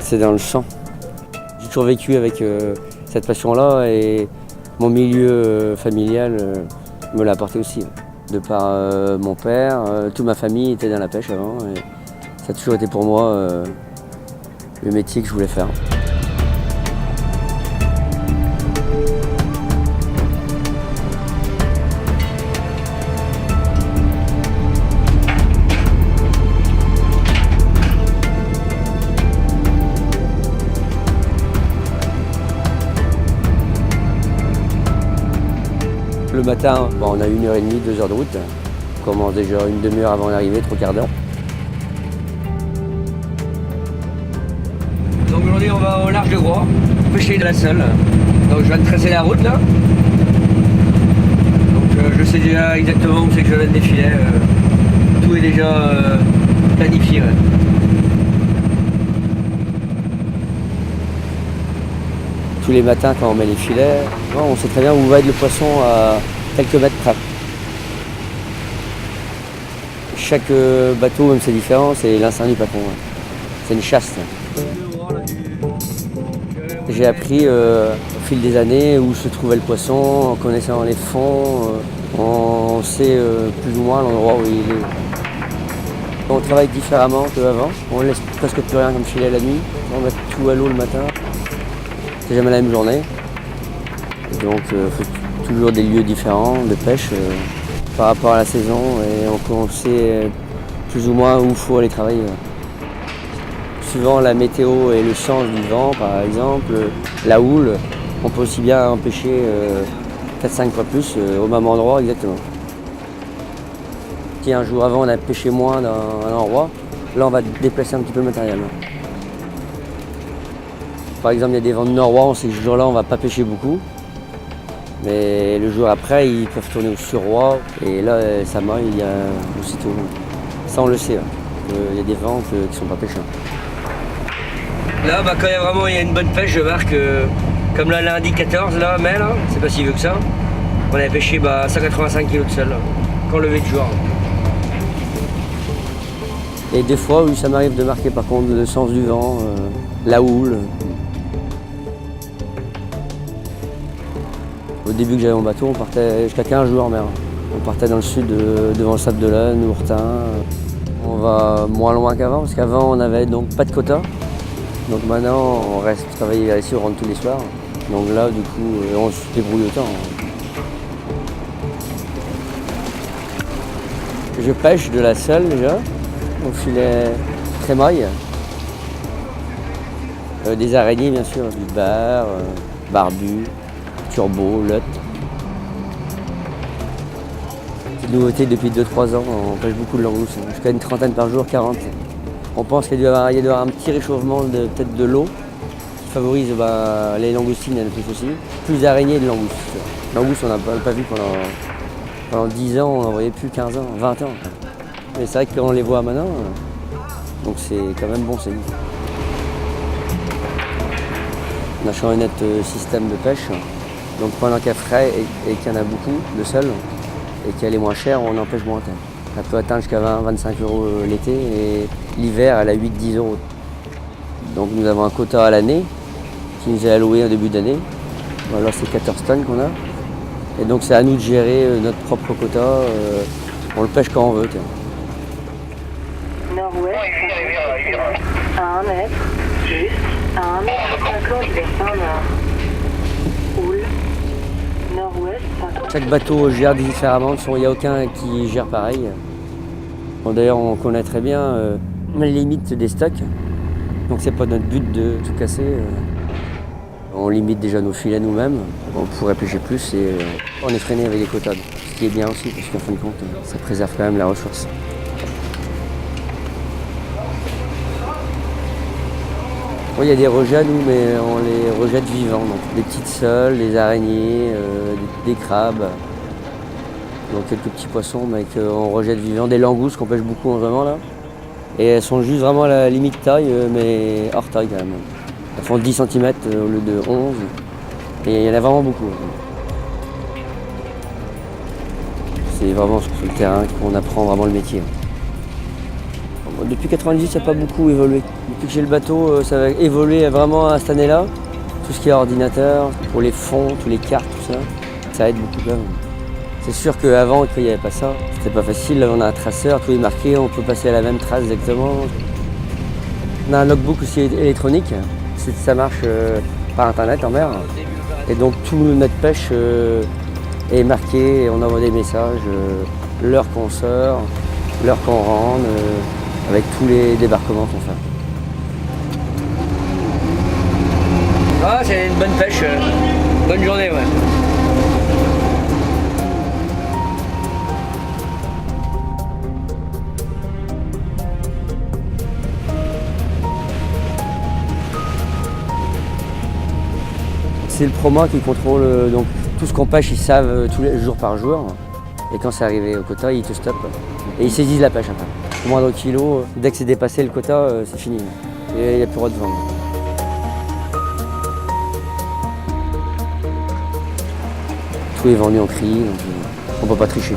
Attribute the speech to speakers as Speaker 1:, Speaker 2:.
Speaker 1: C'est dans le sang. J'ai toujours vécu avec cette passion-là et mon milieu familial me l'a apporté aussi. De par mon père, toute ma famille était dans la pêche avant et ça a toujours été pour moi le métier que je voulais faire. Le matin, on a 1h30, 2 heures de route. On commence déjà une demi-heure avant d'arriver, 3/4 d'heure. Donc aujourd'hui on va au large de Groix, pêcher de la sole. Donc je viens de tracer la route là. Donc je sais déjà exactement où c'est que je vais mettre des filets. Tout est déjà planifié. Ouais. Tous les matins quand on met les filets, on sait très bien où va être le poisson à quelques mètres près. Chaque bateau, même c'est différent, c'est l'instinct du patron. C'est une chasse. J'ai appris au fil des années où se trouvait le poisson, en connaissant les fonds, on sait plus ou moins l'endroit où il est. On travaille différemment qu'avant, on laisse presque plus rien comme filet la nuit, on met tout à l'eau le matin. C'est jamais la même journée. Et donc il faut toujours des lieux différents de pêche par rapport à la saison et on sait plus ou moins où il faut aller travailler. Suivant la météo et le sens du vent par exemple, la houle, on peut aussi bien pêcher 4-5 fois plus au même endroit exactement. Si un jour avant on a pêché moins dans un endroit, là on va déplacer un petit peu le matériel. Par exemple, il y a des vents de nord-ouest, on sait que ce jour-là, on ne va pas pêcher beaucoup. Mais le jour après, ils peuvent tourner au sur-roi. Et là, ça maille, il y a aussitôt. Ça, on le sait. Il y a des vents qui ne sont pas pêchés. Là, quand il y a une bonne pêche, je marque, comme là, lundi 14 là, mai, là, c'est pas si vieux que ça. On avait pêché 185 kg de sel, quand levé de jour. Et des fois, oui, ça m'arrive de marquer par contre le sens du vent, la houle. Au début que j'avais mon bateau, on partait jusqu'à 15 jours en mer. On partait dans le sud, devant le Sable d'Olonne, Ourtin. On va moins loin qu'avant, parce qu'avant on n'avait donc pas de quota. Donc maintenant on reste travailler vers ici, on rentre tous les soirs. Donc là du coup on se débrouille autant. Je pêche de la sole déjà, au filet crémaille. Des araignées bien sûr, du bar, barbu. Turbo, lot. Petite nouveauté depuis 2-3 ans, on pêche beaucoup de langoustes, jusqu'à une trentaine par jour, 40. On pense qu'il doit y avoir un petit réchauffement peut-être de l'eau qui favorise les langoustines et le plus aussi. Plus d'araignées et de langoustes. Langoustes on n'a pas vu pendant 10 ans, on n'en voyait plus 15 ans, 20 ans. Mais c'est vrai que quand on les voit maintenant, donc c'est quand même bon signe. On a changé notre système de pêche. Donc pendant qu'il y a frais et qu'il y en a beaucoup de sel et qu'elle est moins chère, on en pêche moins. Ça peut atteindre jusqu'à 20-25 € l'été et l'hiver elle a 8-10 €. Donc nous avons un quota à l'année qui nous est alloué en début d'année. Alors c'est 14 tonnes qu'on a. Et donc c'est à nous de gérer notre propre quota. On le pêche quand on veut.
Speaker 2: Nord-ouest, à 1 mètre, juste à 1 mètre 50 vers fin nord. Houle, nord-ouest, 50.
Speaker 1: Chaque bateau gère différemment, il n'y a aucun qui gère pareil. Bon, d'ailleurs on connaît très bien les limites des stocks, donc c'est pas notre but de tout casser. On limite déjà nos filets nous-mêmes, on pourrait pêcher plus et on est freiné avec les quotas, ce qui est bien aussi parce qu'en fin de compte ça préserve quand même la ressource. Il y a des rejets nous, mais on les rejette vivants, donc des petites soles, des araignées, des crabes, donc quelques petits poissons mais qu'on rejette vivants, des langoustes qu'on pêche beaucoup en ce moment là. Et elles sont juste vraiment à la limite taille, mais hors taille quand même. Elles font 10 cm au lieu de 11, et il y en a vraiment beaucoup. C'est vraiment sur le terrain qu'on apprend vraiment le métier. Depuis 98, ça n'a pas beaucoup évolué. Depuis que j'ai le bateau, ça va évoluer vraiment à cette année-là. Tout ce qui est ordinateur, pour les fonds, tous les cartes, tout ça, ça aide beaucoup quand même. C'est sûr qu'avant, quand il n'y avait pas ça, c'était pas facile. Là, on a un traceur, tout est marqué, on peut passer à la même trace exactement. On a un logbook aussi électronique, ça marche par internet en mer. Et donc tout notre pêche est marqué, et on envoie des messages, l'heure qu'on sort, l'heure qu'on rentre, avec tous les débarquements qu'on fait. Ah, c'est une bonne pêche, bonne journée, ouais. C'est le Proma qui contrôle donc tout ce qu'on pêche, ils savent tous les jours par jour. Et quand c'est arrivé au quota, ils te stoppent. Et ils saisissent la pêche après. Au moindre kilo, dès que c'est dépassé le quota, c'est fini. Et il n'y a plus le droit de vendre. Tout est vendu en cri, donc on ne peut pas tricher.